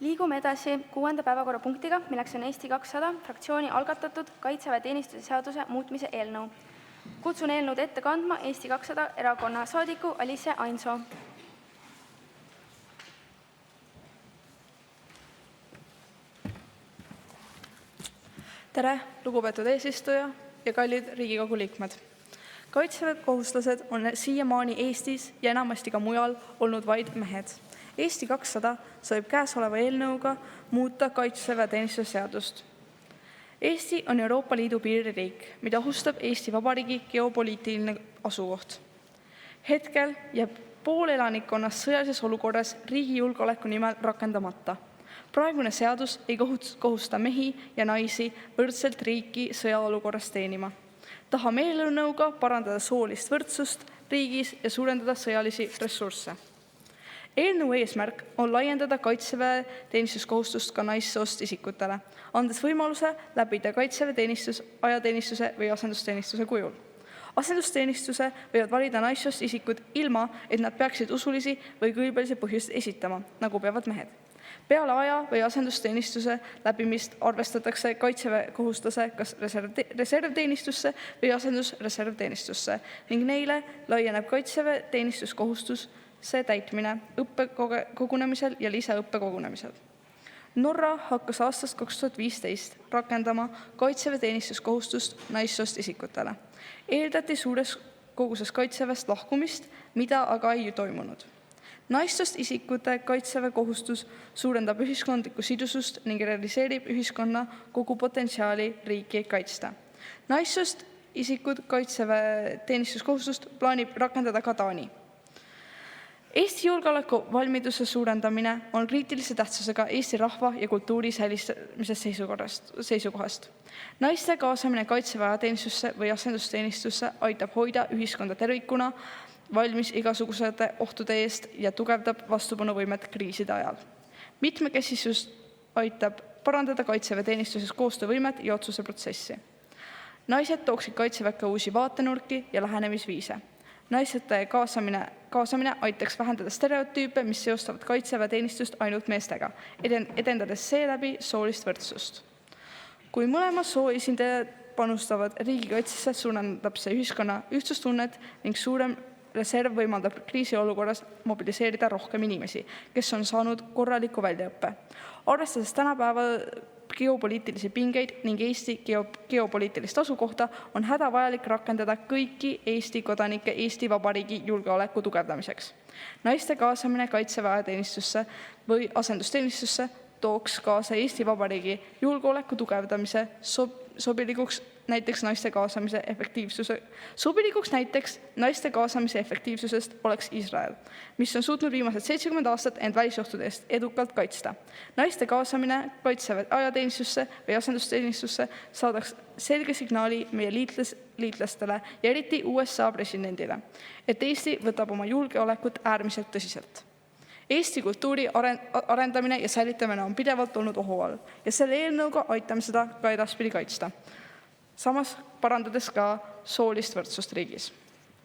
Liigume edasi 6. päevakorrapunktiga, milleks on Eesti 200 fraktsiooni algatatud kaitseväeteenistuse seaduse muutmise eelnõu. Kutsun eelnõud ette kandma Eesti 200 erakonna saadiku Alice Ainsoo. Tere, lugupeetud eesistuja ja kallid Riigikogu liikmed. Kaitseväekohustused on siiamaani Eestis ja enamasti ka mujal olnud vaid mehed. Eesti 200 soovib käesoleva eelnõuga muuta kaitseväeteenistuse seadust. Eesti on Euroopa Liidu piiririik, mida ohustab Eesti Vabariigi geopoliitiline asukoht. Hetkel jääb pool elanikkonnast sõjalises olukorras riigi julgeoleku nimel rakendamata. Praegune seadus ei kohusta mehi ja naisi võrdselt riiki sõjaolukorras teenima. Tahame eelnõuga parandada soolist võrdsust riigis ja suurendada sõjalisi ressursse. Eelnõu eesmärk on laiendada kaitseväe teenistuskohustust ka naissoost isikutele, andes võimaluse läbida kaitseväeteenistus ajateenistuse või asendusteenistuse kujul. Asendusteenistuse võivad valida naissoost isikud ilma, et nad peaksid usulisi või kõlbelisi põhjuseid esitama, nagu peavad mehed. Peale aja või asendusteenistuse läbimist arvestatakse kaitseväekohustuse kas reservteenistusse või asendusreservteenistusse ning neile laieneb kaitseväeteenistuskohustuse täitmine õppekogunemisel ja lisaõppekogunemisel. Norra hakkas aastast 2015 rakendama kaitseväeteenistuskohustust naissoost isikutele. Eeldati suures koguses kaitseväest lahkumist, mida aga ei toimunud. Naissoost isikute kaitseväekohustus suurendab ühiskondlikku sidusust ning realiseerib ühiskonna kogu potentsiaali riiki kaitsta. Naissoost isikud kaitseväeteenistuskohustust plaanib rakendada ka Taani. Eesti julgeoleku valmiduse suurendamine on kriitilise tähtsusega Eesti rahva ja kultuuri säilitamisest seisukohast. Naiste kaasamine kaitseväeteenistusse või asendusteenistusse aitab hoida ühiskonda tervikuna valmis igasugusete ohtude eest ja tugevdab vastupanuvõimet kriiside ajal. Mitmekesisus aitab parandada kaitseväeteenistuses koostöövõimet ja otsuseprotsessi. Naised tooksid kaitseväkke uusi vaatenurki ja lähenemisviise. Naiste kaasamine aitaks vähendada stereotüüpe, mis seostavad kaitseväeteenistust ainult meestega, edendades seeläbi soolist võrdsust. Kui mõlema soo esindajad panustavad riigikaitsesse, suurendab see ühiskonna ühtsustunnet ning suurem reserv võimaldab kriisiolukorras mobiliseerida rohkem inimesi, kes on saanud korraliku väljaõppe. Arvestades tänapäeva geopoliitilisi pingeid ning Eesti geopoliitilist asukohta, on hädavajalik rakendada kõiki Eesti kodanike Eesti Vabariigi julgeoleku tugevdamiseks. Naiste kaasamine kaitseväeteenistusse või asendusteenistusse tooks kaasa Eesti Vabariigi julgeoleku tugevdamise sobilikuks näiteks naiste kaasamise efektiivsusest oleks Iisrael, mis on suutnud viimased 70 aastat end välisohtude eest edukalt kaitsta. Naiste kaasamine kaitseväe ajateenistusse või asendusteenistusse saadaks selge signaali meie liitlastele ja eriti USA presidendile, et Eesti võtab oma julgeolekut äärmiselt tõsiselt. Eesti kultuuri arendamine ja säilitamine on pidevalt olnud ohu all ja selle eelnõuga aitame seda ka edaspidi kaitsta. Samas parandades ka soolist võrdsust riigis.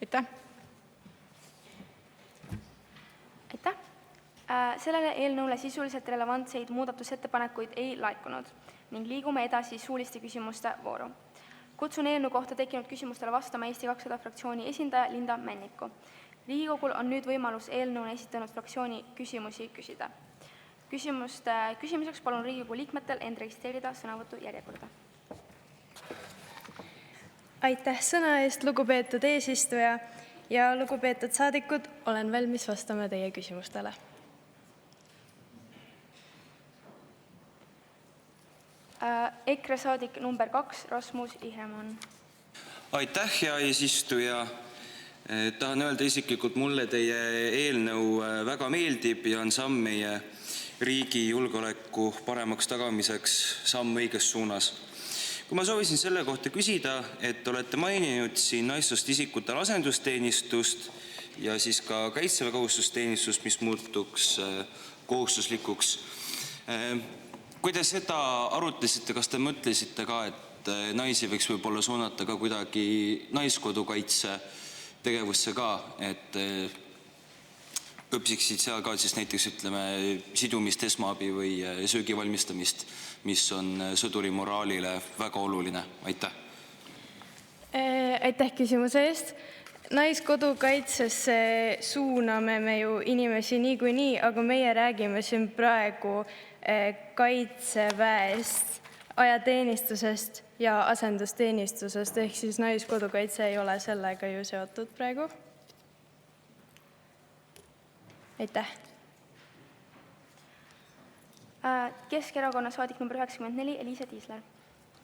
Aitäh! Aitäh! Sellele eelnõule sisuliselt relevantseid muudatusettepanekuid ei laekunud ning liigume edasi suuliste küsimuste vooru. Kutsun eelnõu kohta tekkinud küsimustele vastama Eesti 200 fraktsiooni esindaja Linda Männiku. Riigikogul on nüüd võimalus eelnõuna esitanud fraktsiooni küsimusi küsida. Küsimuste küsimiseks palun Riigikogu liikmetel end registreerida sõnavõtu järjekorda. Aitäh sõna eest, lugupeetud eesistuja ja lugupeetud saadikud, olen valmis vastama teie küsimustele. EKRE saadik number 2, Rasmus Ihremann. Aitäh, hea eesistuja. Tahan öelda isiklikult, mulle teie eelnõu väga meeldib ja on samm meie riigi julgeoleku paremaks tagamiseks samm õiges suunas. Kui ma soovisin selle kohta küsida, et olete maininud siin naissoost isikutele asendusteenistust ja siis ka kaitseväekohustusteenistust, mis muutuks kohustuslikuks. Kui te seda arutlesite, kas te mõtlesite ka, et naisi võiks võib-olla suunata ka kuidagi naiskodukaitse tegevusse ka, et õpiksid seal ka siis näiteks ütleme sidumist, esmaabi või söögi valmistamist, mis on sõduri moraalile väga oluline. Aitäh! Aitäh küsimuse eest. Naiskodukaitsesse suuname me ju inimesi niikuinii, aga meie räägime siin praegu kaitseväest, ajateenistusest ja asendusteenistusest, ehk siis naiskodukaitse ei ole sellega ju seotud praegu. Aitäh! Keskerakonna saadik number 94, Eliise Tiisler.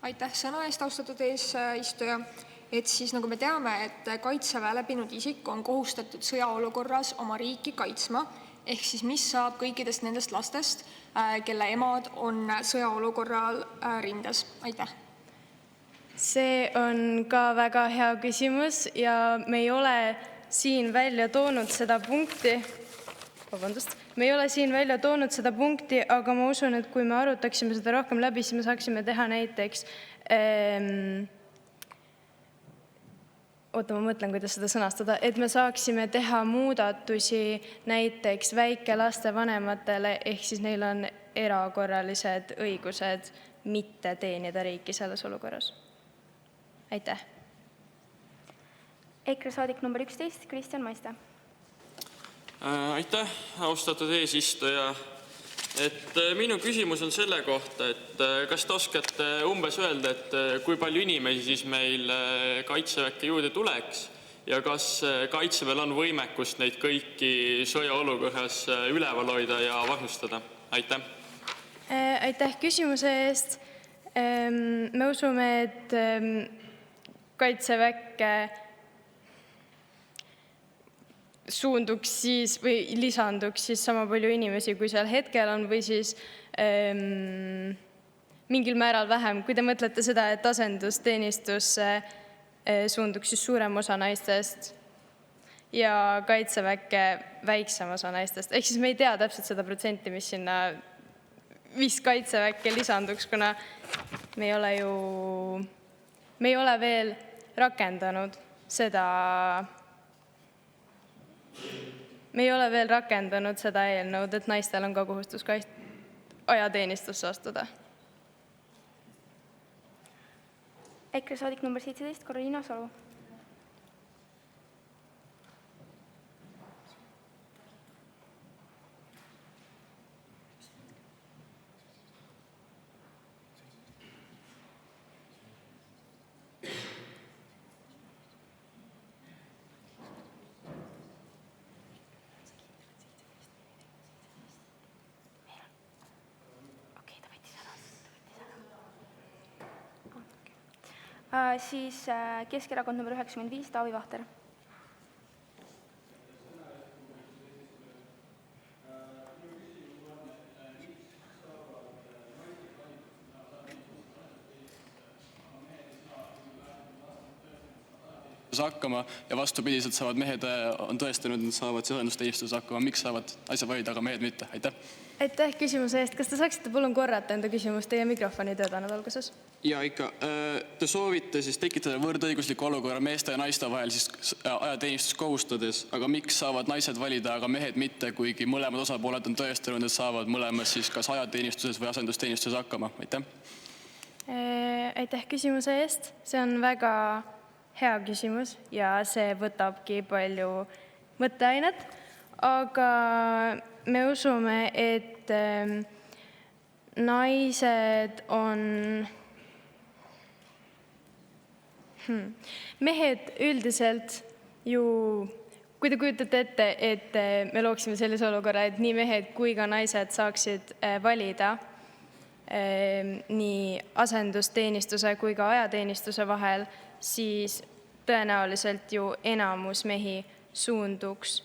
Aitäh sõna eest, austatud eesistuja. Et siis nagu me teame, et kaitseväe läbinud isik on kohustatud sõjaolukorras oma riiki kaitsma, ehk siis mis saab kõikidest nendest lastest, kelle emad on sõjaolukorral rindes? Aitäh! See on ka väga hea küsimus ja me ei ole siin välja toonud seda punkti. Me ei ole siin välja toonud seda punkti, aga ma usun, et kui me arutaksime seda rohkem läbi, siis me saaksime teha näiteks ma mõtlen, kuidas seda sõnastada, et me saaksime teha muudatusi näiteks väikelaste vanematele, ehk siis neil on erakorralised õigused mitte teenida riiki selles olukorras. Aitäh! EKRE saadik number 11, Kristjan Maiste. Aitäh, austatud eesistuja. Minu küsimus on selle kohta, et kas te oskate umbes öelda, et kui palju inimesi siis meil kaitseväkke juurde tuleks ja kas kaitseväel on võimekust neid kõiki sõjaolukorras üleval hoida ja varustada? Aitäh! Aitäh küsimuse eest. Me usume, et kaitseväkke suunduks siis või lisanduks siis sama palju inimesi, kui seal hetkel on, või siis mingil määral vähem. Kui te mõtlete seda, et asendusteenistusse suunduks siis suurem osa naistest ja kaitseväkke väiksem osa naistest. Ehk siis me ei tea täpselt seda protsenti, mis kaitseväkke lisanduks, kuna me ei ole veel rakendanud seda eelnõud, et naistel on ka kohustus ajateenistusse astuda. EKRE saadik number 17, Karoliina Salu. Siis Keskerakond number 95, Taavi Vahter. hakkama ja vastupidiselt saavad mehed on tõestanud, et saavad asendusteenistuses hakkama. Miks saavad asja valida, aga mehed mitte? Aitäh! Aitäh küsimuse eest. Kas te saaksite palun korrata enda küsimust? Teie mikrofoni töötanud alguses. Ja ikka. Te soovite siis tekitada võrdõigusliku olukorra meeste ja naiste vahel siis ajateenistus kohustades, aga miks saavad naised valida, aga mehed mitte, kuigi mõlemad osapooled on tõestanud, et saavad mõlemas siis kas ajateenistuses või asendusteenistuses hakkama? Aitäh! Aitäh küsimuse eest. See on väga hea küsimus ja see võtabki palju mõtteainet, aga me usume, et naised on... Mehed üldiselt ju, kui te kujutate ette, et me looksime sellise olukorra, et nii mehed kui ka naised saaksid valida nii asendusteenistuse kui ka ajateenistuse vahel, siis tõenäoliselt ju enamus mehi suunduks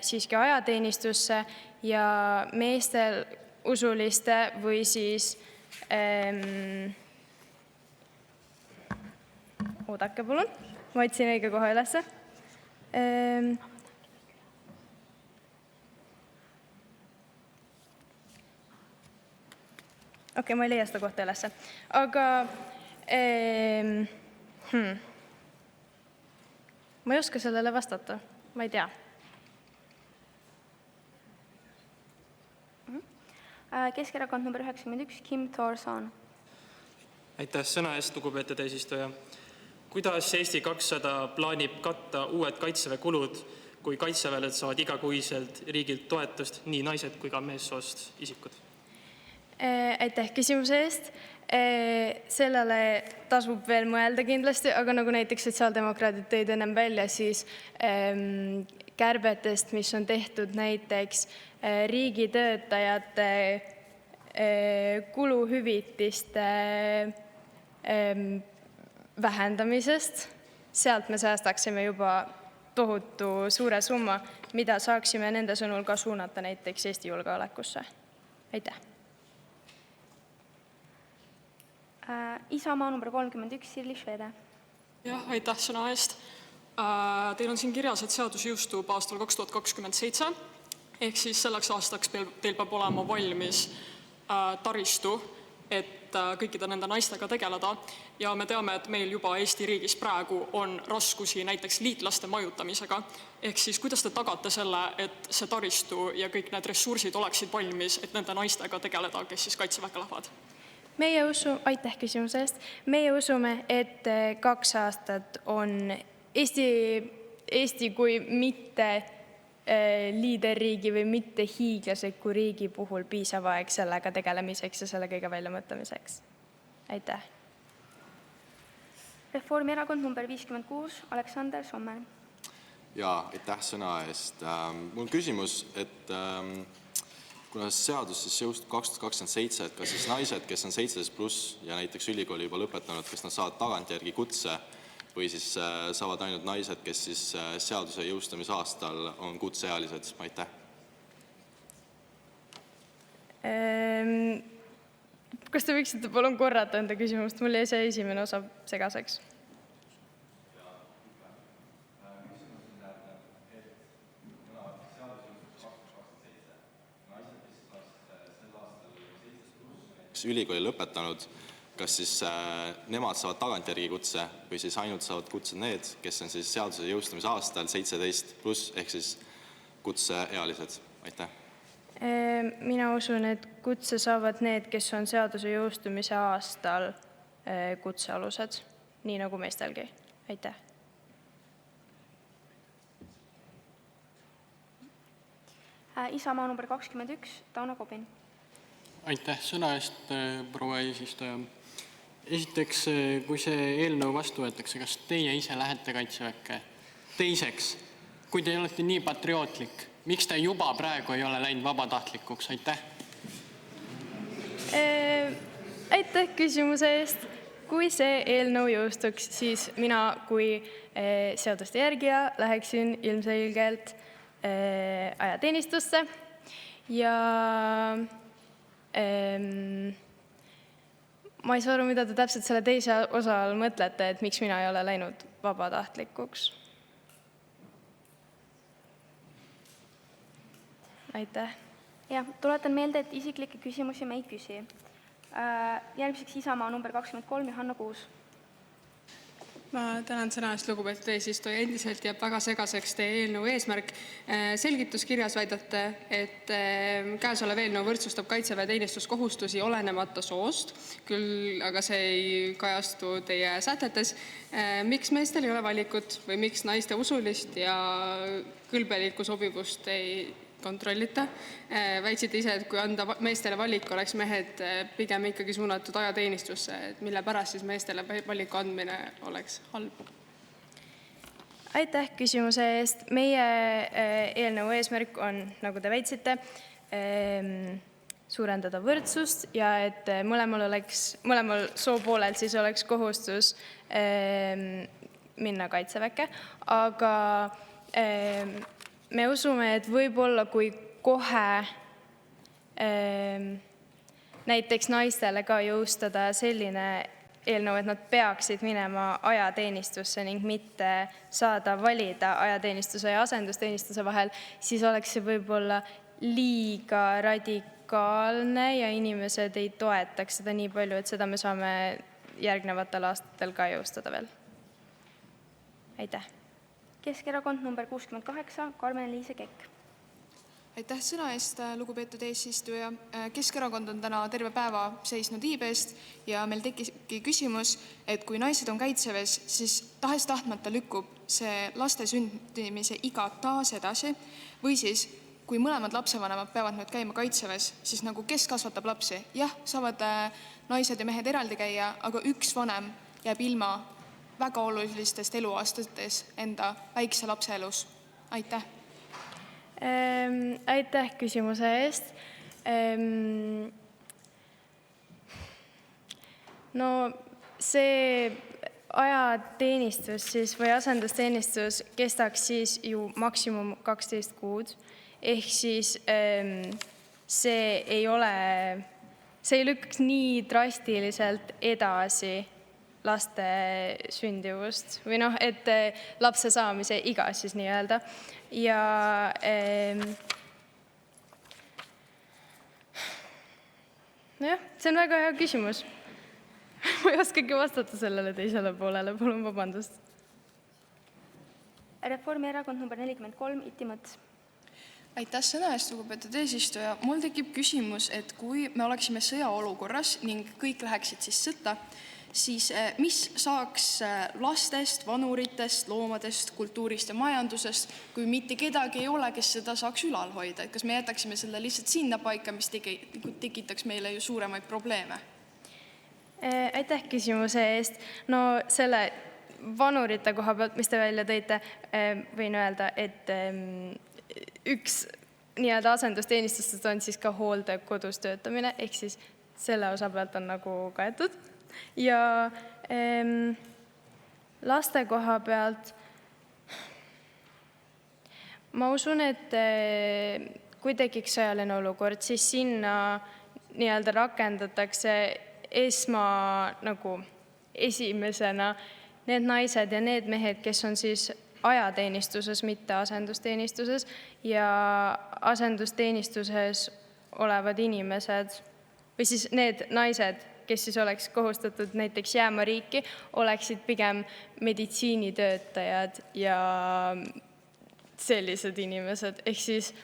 siiski ajateenistusse ja meestel usuliste või siis oodake palun, ma otsin õige koha ülesse. Okei, ma ei leia seda kohta ülesse. Aga ma ei oska sellele vastata, ma ei tea. Keskerakond number 91, Kim Thorson. Aitäh sõna eest, lugupeetud eesistuja. Kuidas Eesti 200 plaanib katta uued kaitseväe kulud, kui kaitseväelased saavad igakuiselt riigilt toetust nii naised kui ka meessoost isikud? Aitäh küsimuse eest. Sellele tasub veel mõelda kindlasti, aga nagu näiteks sotsiaaldemokraadid tõid ennem välja, siis kärbetest, mis on tehtud näiteks riigitöötajate kuluhüvitiste vähendamisest, sealt me säästaksime juba tohutu suure summa, mida saaksime nende sõnul ka suunata näiteks Eesti julgeolekusse. Aitäh. Isamaa number 31, Sirli Švede. Jah, aitäh sõna eest. Teil on siin kirjas, et seadus jõustub aastal 2027, ehk siis selleks aastaks teil peab olema valmis taristu, et kõikide nende naistega tegeleda. Ja me teame, et meil juba Eesti riigis praegu on raskusi näiteks liitlaste majutamisega. Ehk siis kuidas te tagate selle, et see taristu ja kõik need ressursid oleksid valmis, et nende naistega tegeleda, kes siis kaitseväkke lähevad? Aitäh küsimuse eest. Meie usume, et 2 aastat on Eesti kui mitte liiderriigi või mitte hiiglasliku riigi puhul piisav aeg sellega tegelemiseks ja selle kõige väljamõtlemiseks. Aitäh. Reformierakond number 56, Aleksander Sommer. Ja, aitäh sõna eest. Mul on küsimus, et kuna seadus siis jõustub 2027, et kas siis naised, kes on 17+ ja näiteks ülikooli juba lõpetanud, kas nad saavad tagantjärgi kutse või siis saavad ainult naised, kes siis seaduse jõustumise aastal on kutseealised? Aitäh. Kas te võiksite palun korrata enda küsimust? Mul jäi see esimene osa segaseks. Ülikooli lõpetanud, kas siis nemad saavad tagantjärgi kutse või siis ainult saavad kutse need, kes on siis seaduse jõustumise aastal 17+ ehk siis kutseealised? Aitäh. Mina usun, et kutse saavad need, kes on seaduse jõustumise aastal kutsealused, nii nagu meestelgi. Aitäh. Isamaa number 21, Tauno Kobin. Aitäh sõna eest, proua eesistuja. Esiteks, kui see eelnõu vastu võetakse, kas teie ise lähete kaitseväkke? Teiseks, kui te olete nii patriootlik, miks te juba praegu ei ole läinud vabatahtlikuks? Aitäh. Aitäh küsimuse eest. Kui see eelnõu jõustuks, siis mina kui seaduste järgija läheksin ilmselgelt ajateenistusse ja ma ei saa aru, mida te täpselt selle teise osa all mõtlete, et miks mina ei ole läinud vabatahtlikuks. Aitäh. Ja, tuletan meelde, et isiklikke küsimusi me ei küsi. Järgmiseks Isamaa number 23, Johanna Kuus. Ma tänan sõna eest, lugupeetud eesistuja. Endiselt jääb väga segaseks teie eelnõu eesmärk. Selgituskirjas väidate, et käesolev eelnõu võrdsustab kaitseväe teenistuskohustusi olenemata soost, küll aga see ei kajastu teie sätetes. Miks meestel ei ole valikut või miks naiste usulist ja kõlbelikku sobivust ei kontrollita? Väitsite ise, et kui anda meestele valik, oleks mehed pigem ikkagi suunatud ajateenistusse, et mille pärast siis meestele valiku andmine oleks halb? Aitäh küsimuse eest. Meie eelnõu eesmärk on, nagu te väitsite, suurendada võrdsust ja et mõlemal soopoolel siis oleks kohustus minna kaitseväkke, aga me usume, et võib-olla kui kohe näiteks naistele ka jõustada selline eelnõu, et nad peaksid minema ajateenistusse ning mitte saada valida ajateenistuse ja asendusteenistuse vahel, siis oleks see võib-olla liiga radikaalne ja inimesed ei toetaks seda nii palju, et seda me saame järgnevatel aastatel ka jõustada veel. Aitäh. Keskerakond number 68, Karmen-Liise Kekk. Aitäh sõna eest, lugupeetud eesistuja. Keskerakond on täna terve päeva seisnud iibe eest ja meil tekkiski küsimus, et kui naised on kaitseväes, siis tahes-tahtmata lükkub see laste sündimise iga taas edasi või siis kui mõlemad lapsevanemad peavad nüüd käima kaitseväes, siis nagu kes kasvatab lapsi? Jah, saavad naised ja mehed eraldi käia, aga üks vanem jääb ilma väga olulistest eluaastates enda väikse lapse elus. Aitäh. Aitäh küsimuse eest. No see ajateenistus siis või asendusteenistus kestaks siis ju maksimum 12 kuud. Ehk siis see ei lükkaks nii drastiliselt edasi laste sündivust või noh, et lapse saamise iga siis nii-öelda. Ja nojah, see on väga hea küsimus. Ma ei oskagi vastata sellele teisele poolele, palun vabandust. Reformierakond number 43, Iti Mõts. Aitäh sõna eest, lugupeetud eesistuja. Mul tekib küsimus, et kui me oleksime sõjaolukorras ning kõik läheksid siis sõtta, siis mis saaks lastest, vanuritest, loomadest, kultuurist ja majandusest, kui mitte kedagi ei ole, kes seda saaks ülal hoida? Kas me jätaksime selle lihtsalt sinna paika, mis tekitaks meile ju suuremaid probleeme? Aitäh küsimuse eest. No selle vanurite koha pealt, mis te välja tõite, võin öelda, et üks nii-öelda asendusteenistustest on siis ka hooldekodus töötamine, ehk siis selle osa pealt on nagu kaetud. Ja laste koha pealt ma usun, et kui tekiks sõjaline olukord, siis sinna nii-öelda rakendatakse nagu esimesena need naised ja need mehed, kes on siis ajateenistuses, mitte asendusteenistuses, ja asendusteenistuses olevad inimesed või siis need naised, kes siis oleks kohustatud näiteks jääma riiki, oleksid pigem meditsiinitöötajad ja sellised inimesed. Ehk siis,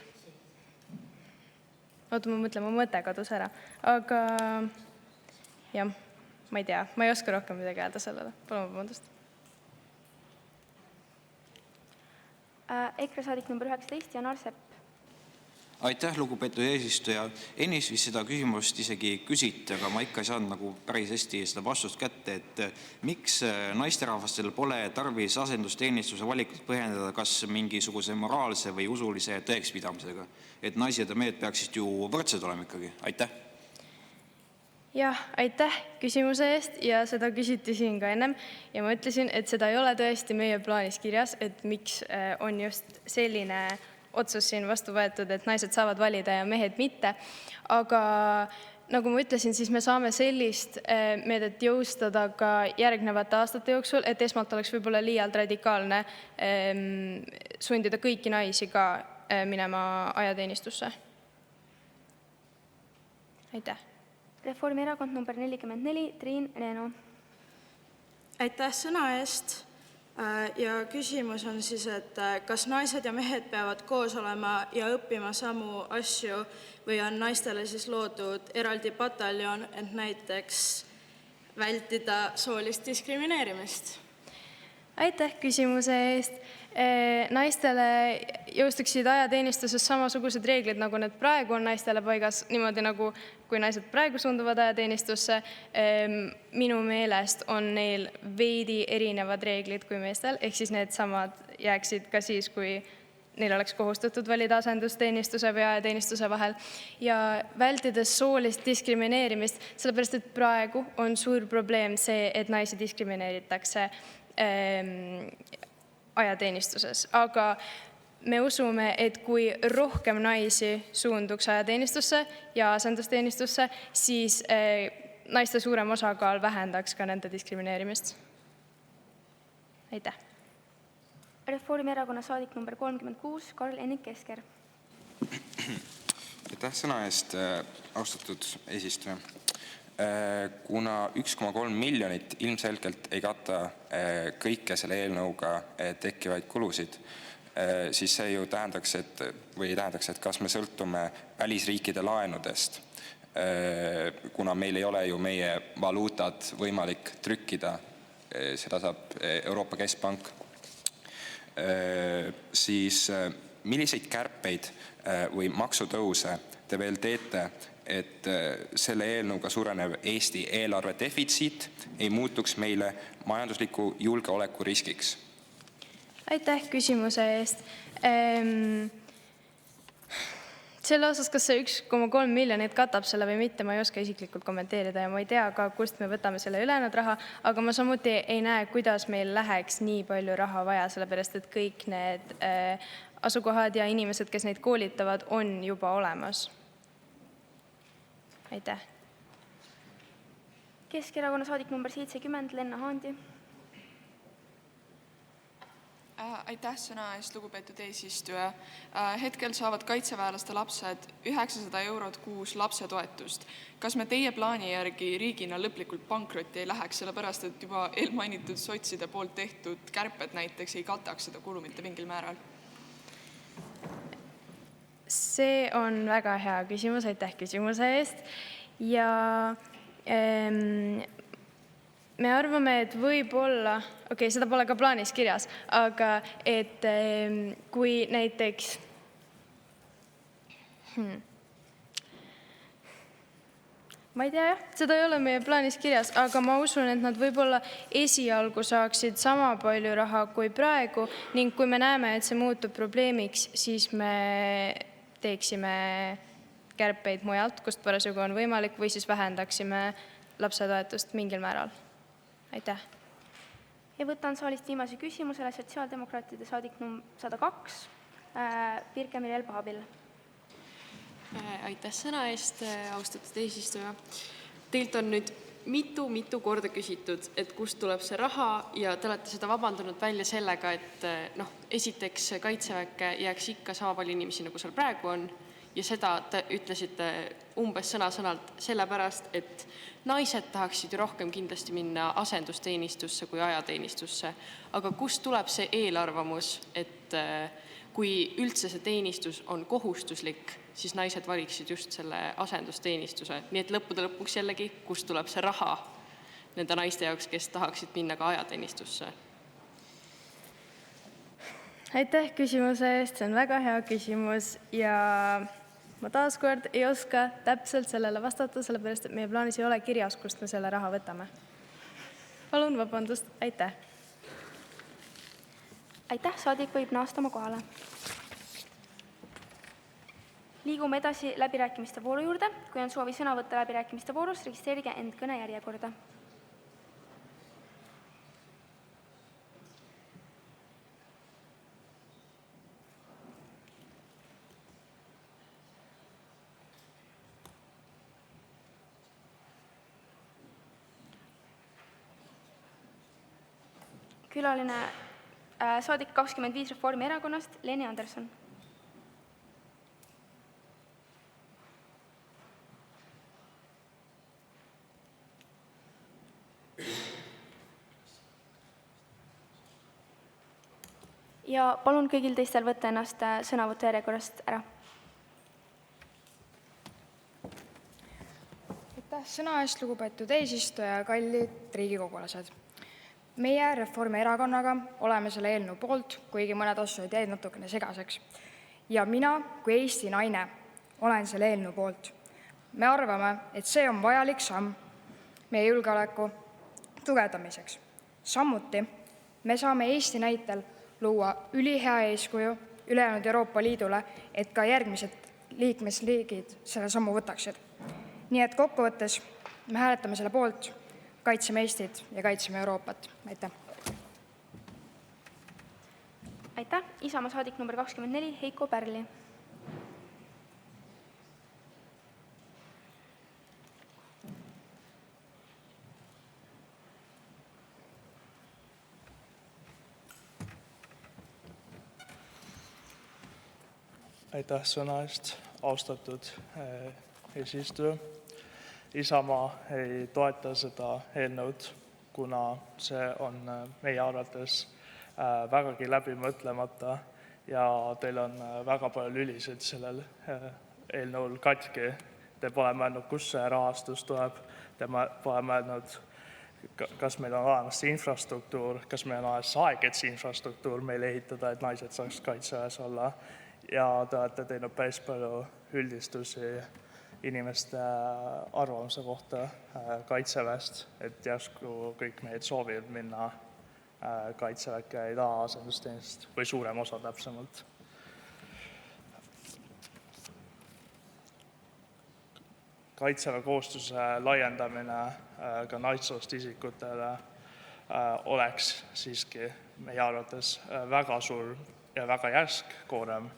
ma mõtlen, mu mõte kadus ära, aga jah, ma ei tea, ma ei oska rohkem midagi öelda sellele. Palun vabandust. EKRE saadik number 19, Janar Sepp. Aitäh, lugupeetud eesistuja. Ennist vist seda küsimust isegi küsiti, aga ma ikka ei saanud nagu päris hästi seda vastust kätte, et miks naisterahvastel pole tarvis asendusteenistuse valikut põhjendada kas mingisuguse moraalse või usulise tõekspidamisega, et naised ja mehed peaksid ju võrdsed olema ikkagi. Aitäh. Jah, aitäh küsimuse eest ja seda küsiti siin ka ennem ja ma ütlesin, et seda ei ole tõesti meie plaanis kirjas, et miks on just selline otsus siin vastu võetud, et naised saavad valida ja mehed mitte. Aga nagu ma ütlesin, siis me saame sellist meedet jõustada ka järgnevate aastate jooksul, et esmalt oleks võib-olla liialt radikaalne sundida kõiki naisi ka minema ajateenistusse. Aitäh. Reformierakond number 44, Triin Reeno. Aitäh sõna eest. Ja küsimus on siis, et kas naised ja mehed peavad koos olema ja õppima samu asju või on naistele siis loodud eraldi pataljon, et näiteks vältida soolist diskrimineerimist? Aitäh küsimuse eest. Naistele jõustuksid ajateenistuses samasugused reeglid, nagu need praegu on naistele paigas, niimoodi nagu kui naised praegu suunduvad ajateenistusse. Minu meelest on neil veidi erinevad reeglid kui meestel, ehk siis need samad jääksid ka siis, kui neil oleks kohustatud valida asendusteenistuse või ajateenistuse vahel. Ja vältides soolist diskrimineerimist, sellepärast et praegu on suur probleem see, et naisi diskrimineeritakse ajateenistuses, aga me usume, et kui rohkem naisi suunduks ajateenistusse ja asendusteenistusse, siis naiste suurem osakaal vähendaks ka nende diskrimineerimist. Aitäh. Reformierakonna saadik number 36, Karl-Enik Kesker. Aitäh sõna eest, austatud eesistuja. Kuna 1,3 miljonit ilmselgelt ei kata kõike selle eelnõuga tekkivaid kulusid, siis see ju tähendaks, et kas me sõltume välisriikide laenudest, kuna meil ei ole ju meie valuutat võimalik trükkida, seda saab Euroopa Keskpank. Siis milliseid kärpeid või maksutõuse te veel teete, et selle eelnõuga suurenev Eesti eelarve defitsiit ei muutuks meile majandusliku julgeoleku riskiks? Aitäh küsimuse eest. Selle osas, kas see 1,3 miljonit katab selle või mitte, ma ei oska isiklikult kommenteerida ja ma ei tea ka, kust me võtame selle ülejäänud raha, aga ma samuti ei näe, kuidas meil läheks nii palju raha vaja, sellepärast et kõik need asukohad ja inimesed, kes neid koolitavad, on juba olemas. Aitäh. Keskerakonna saadik number 70, Lenna Haandi. Aitäh sõna eest, lugupeetud eesistuja. Hetkel saavad kaitseväelaste lapsed 900 eurot kuus lapsetoetust. Kas me teie plaani järgi riigina lõplikult pankrotti ei läheks, sellepärast et juba eelmainitud sotside poolt tehtud kärped näiteks ei kataks seda kulu mitte mingil määral? See on väga hea küsimus, aitäh küsimuse eest. Ja me arvame, et võib-olla, seda pole ka plaanis kirjas, aga et kui näiteks ma ei tea, seda ei ole meie plaanis kirjas, aga ma usun, et nad võib-olla esialgu saaksid sama palju raha kui praegu ning kui me näeme, et see muutub probleemiks, siis me teeksime kärpeid mujalt, kust parasjagu on võimalik, või siis vähendaksime lapsetoetust mingil määral. Aitäh. Ja võtan saalist viimase küsimusele sotsiaaldemokraatide saadik 102, Pirke Mirel Paabil. Aitäh sõna eest, austatud eesistuja. Teilt on nüüd mitu korda küsitud, et kust tuleb see raha ja te olete seda vabandanud välja sellega, et esiteks kaitseväkke jääks ikka sama palju inimesi, nagu seal praegu on, ja seda te ütlesite umbes sõna-sõnalt sellepärast, et naised tahaksid ju rohkem kindlasti minna asendusteenistusse kui ajateenistusse. Aga kust tuleb see eelarvamus, et kui üldse see teenistus on kohustuslik, siis naised valiksid just selle asendusteenistuse. Nii et lõppude lõpuks jällegi, kust tuleb see raha nende naiste jaoks, kes tahaksid minna ka ajateenistusse? Aitäh küsimuse eest, see on väga hea küsimus ja ma taaskord ei oska täpselt sellele vastata, sellepärast et meie plaanis ei ole kirjas, kust me selle raha võtame. Palun vabandust, aitäh. Aitäh, saadik võib naasta oma kohale. Liigume edasi läbirääkimiste vooru juurde. Kui on soovi sõna võtta läbirääkimiste voorus, registreerige end kõne järjekorda. Külaline saadik 25 Reformierakonnast, Leni Anderson. Ja palun kõigil teistel võtta ennast sõnavõtu järjekorrast ära. Aitäh sõna eest, lugupeetud eesistuja, kallid riigikogulased. Meie Reformierakonnaga oleme selle eelnõu poolt, kuigi mõned asjad jäid natukene segaseks. Ja mina kui Eesti naine olen selle eelnõu poolt. Me arvame, et see on vajalik samm meie julgeoleku tugevdamiseks. Samuti me saame Eesti näitel luua ülihea eeskuju ülejäänud Euroopa Liidule, et ka järgmised liikmesriigid selle sammu võtaksid. Nii et kokkuvõttes me hääletame selle poolt, kaitseme Eestit ja kaitseme Euroopat. Aitäh. Aitäh. Isamaa saadik number 24, Heiko Pärli. Aitäh sõna eest, austatud eesistuja. Isamaa ei toeta seda eelnõud, kuna see on meie arvates vägagi läbi mõtlemata ja teil on väga palju lülisid sellel eelnõul katki. Te pole mõelnud, kus see rahastus tuleb, te pole mõelnud, kas meil on olemas infrastruktuur, kas meil on olemas aeg, et see infrastruktuur meil ehitada, et naised saaks kaitseväes olla. Ja te olete teinud päris palju üldistusi inimeste arvamuse kohta kaitseväest, et järsku kõik meid soovivad minna kaitseväkke ei taha asendusteenist või suurem osa täpsemalt. Kaitseväe kohustuse laiendamine ka naissoost isikutele oleks siiski meie arvates väga suur ja väga järsk koorem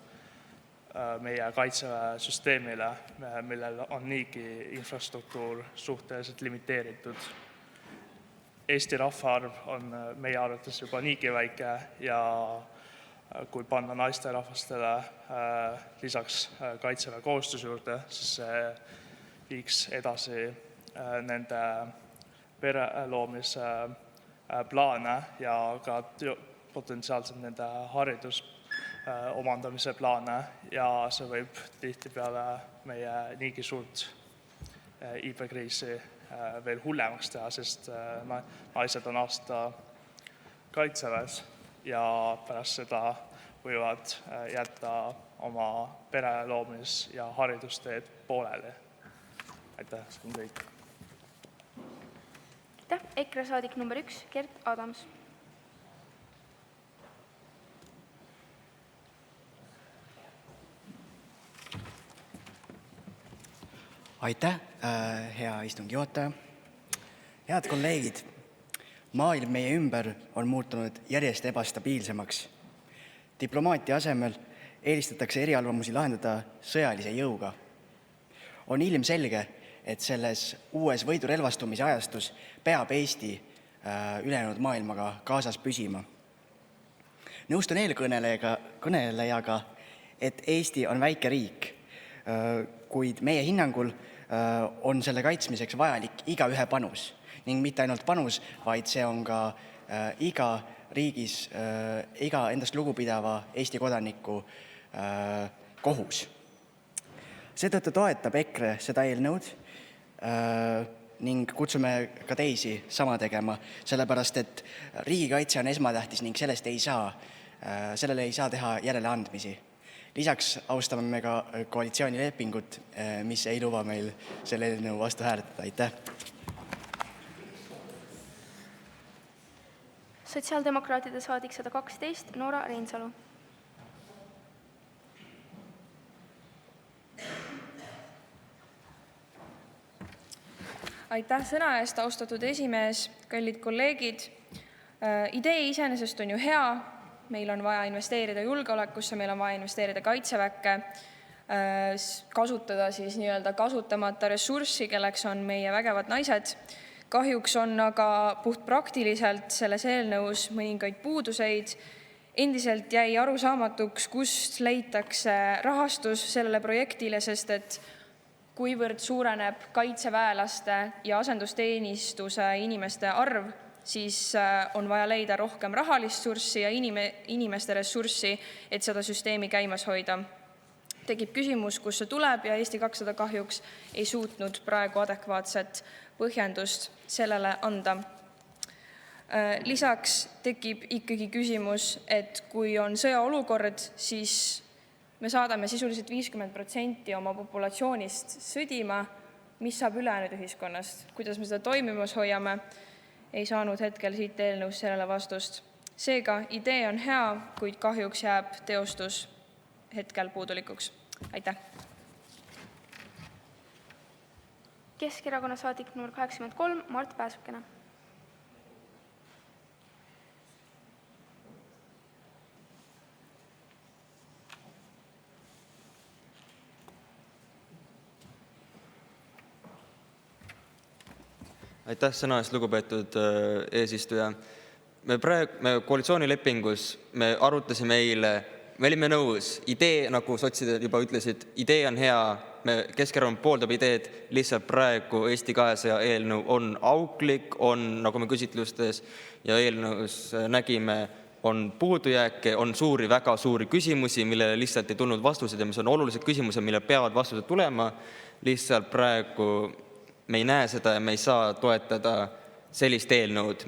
meie kaitseväesüsteemile, millel on niigi infrastruktuur suhteliselt limiteeritud. Eesti rahvaarv on meie arvates juba niigi väike ja kui panna naisterahvastele lisaks kaitseväe kohustuse juurde, siis see viiks edasi nende pere loomise plaane ja ka potentsiaalselt nende haridus omandamise plaane ja see võib tihtipeale meie niigi suurt iibekriisi veel hullemaks teha, sest naised on aasta kaitseväes ja pärast seda võivad jätta oma pere loomis- ja haridusteed pooleli. Aitäh, see on kõik. Aitäh, EKRE saadik number 1, Gert Adams. Aitäh, hea istungi juhataja. Head kolleegid, maailm meie ümber on muutunud järjest ebastabiilsemaks. Diplomaatia asemel eelistatakse eriarvamusi lahendada sõjalise jõuga. On ilmselge, et selles uues võidurelvastumise ajastus peab Eesti ülejäänud maailmaga kaasas püsima. Nõustun eelkõnelejaga, et Eesti on väike riik, kuid meie hinnangul on selle kaitsmiseks vajalik igaühe panus ning mitte ainult panus, vaid see on ka iga riigis, iga endast lugupidava Eesti kodaniku kohus. Seetõttu toetab EKRE seda eelnõud ning kutsume ka teisi sama tegema, sellepärast et riigikaitse on esmatähtis ning sellele ei saa teha järeleandmisi. Lisaks austame me ka koalitsioonilepingut, mis ei luba meil selle eelnõu vastu hääletada. Aitäh! Sotsiaaldemokraatide saadik 112, Noora Reinsalu. Aitäh sõna eest, austatud esimees, kallid kolleegid. Idee iseenesest on ju hea, meil on vaja investeerida julgeolekusse, meil on vaja investeerida kaitseväkke, kasutada siis nii-öelda kasutamata ressurssi, kelleks on meie vägevad naised. Kahjuks on aga puhtpraktiliselt selles eelnõus mõningaid puuduseid. Endiselt jäi arusaamatuks, kust leitakse rahastus sellele projektile, sest et kuivõrd suureneb kaitseväelaste ja asendusteenistuse inimeste arv, siis on vaja leida rohkem rahalist ressurssi ja inimeste ressurssi, et seda süsteemi käimas hoida. Tekib küsimus, kus see tuleb ja Eesti 200 kahjuks ei suutnud praegu adekvaatset põhjendust sellele anda. Lisaks tekib ikkagi küsimus, et kui on sõjaolukord, siis me saadame sisuliselt 50% oma populatsioonist sõdima, mis saab ülejäänud ühiskonnast. Kuidas me seda toimimas hoiame, ei saanud hetkel siit eelnõus sellele vastust. Seega idee on hea, kuid kahjuks jääb teostus hetkel puudulikuks. Aitäh! Keskerakonna saadik number 83, Mart Pääsukene. Aitäh sõna eest, lugupeetud eesistuja. Me koalitsioonilepingus me arutasime eile, me olime nõus, idee, nagu sotsidel juba ütlesid, idee on hea, Keskerakond pooldab ideed, lihtsalt praegu Eesti 200 eelnõu on auklik, on, nagu me küsitlustes ja eelnõus nägime, on puudujääke, on väga suuri küsimusi, millele lihtsalt ei tulnud vastused ja mis on olulised küsimused, millele peavad vastused tulema. Lihtsalt praegu me ei näe seda ja me ei saa toetada sellist eelnõud.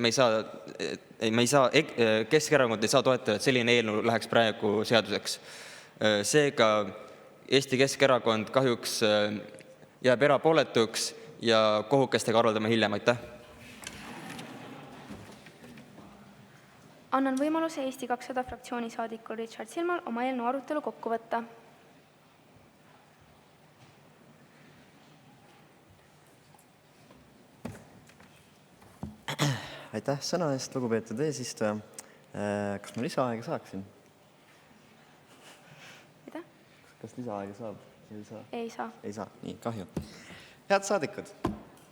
Keskerakond ei saa toetada, et selline eelnõu läheks praegu seaduseks. Seega Eesti Keskerakond kahjuks jääb erapooletuks ja kohukestega arvaldame hiljem. Aitäh! Annan võimaluse Eesti 200 fraktsiooni saadikul Richard Silmal oma eelnõu arutelu kokku võtta. Aitäh sõna eest, lugupeetud eesistuja. Kas ma lisaaega saaksin? Mida? Kas lisaaega saab? Ei saa. Ei saa, nii, kahju. Head saadikud,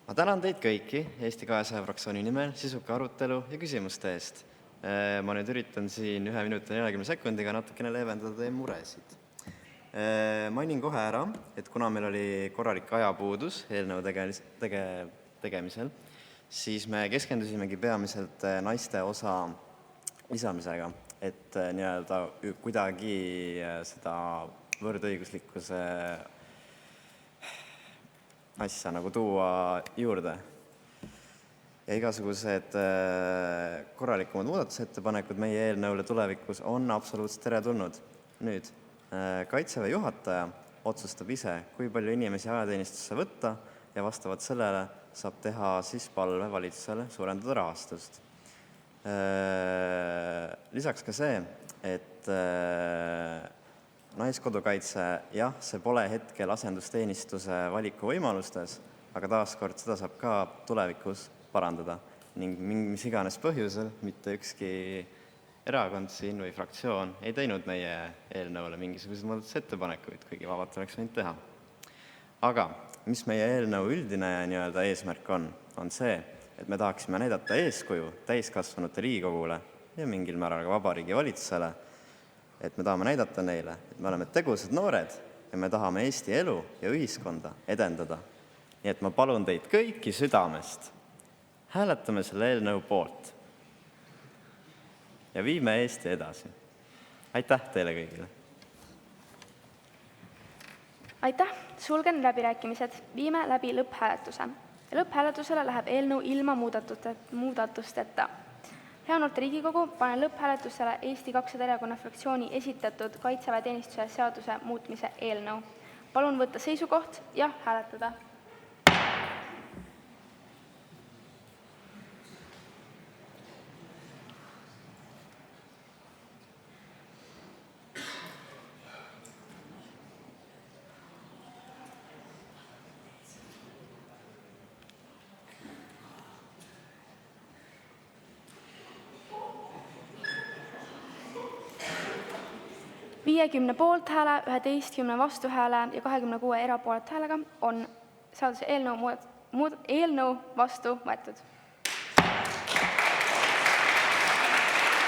ma tänan teid kõiki Eesti 200 fraktsiooni nimel sisuka arutelu ja küsimuste eest. Ma nüüd üritan siin 1 minuti 40 sekundiga natukene leevendada teie muresid. Mainin kohe ära, et kuna meil oli korralik ajapuudus eelnõu tegemisel, siis me keskendusimegi peamiselt naiste osa lisamisega, et nii-öelda kuidagi seda võrdõiguslikkuse asja nagu tuua juurde. Ja igasugused korralikumad muudatusettepanekud meie eelnõule tulevikus on absoluutselt teretulnud. Nüüd, Kaitseväe juhataja otsustab ise, kui palju inimesi ajateenistusse võtta ja vastavalt sellele saab teha siis palve valitsusele suurendada rahastust. Lisaks ka see, et naiskodukaitse, jah, see pole hetkel asendusteenistuse valiku võimalustes, aga taaskord seda saab ka tulevikus parandada ning mis iganes põhjusel mitte ükski erakond siin või fraktsioon ei teinud meie eelnõule mingisuguseid muudatusettepanekuid, kuigi vabalt oleks võinud teha. Aga mis meie eelnõu üldine nii-öelda eesmärk on see, et me tahaksime näidata eeskuju täiskasvanute Riigikogule ja mingil määral ka Vabariigi Valitsusele, et me tahame näidata neile, et me oleme tegusad noored ja me tahame Eesti elu ja ühiskonda edendada. Nii et ma palun teid kõiki südamest, hääletame selle eelnõu poolt ja viime Eesti edasi. Aitäh teile kõigile! Aitäh! Sulgen läbirääkimised. Viime läbi lõpphääletuse. Lõpphääletusele läheb eelnõu ilma muudatusteta. Hea noorte Riigikogu, panen lõpphääletusele Eesti 200 erakonna fraktsiooni esitatud kaitseväeteenistuse seaduse muutmise eelnõu. Palun võtta seisukoht ja hääletada. ...50 poolthääle, 11 vastuhääle ja 26 erapooletu häälega on seaduse eelnõu vastu võetud.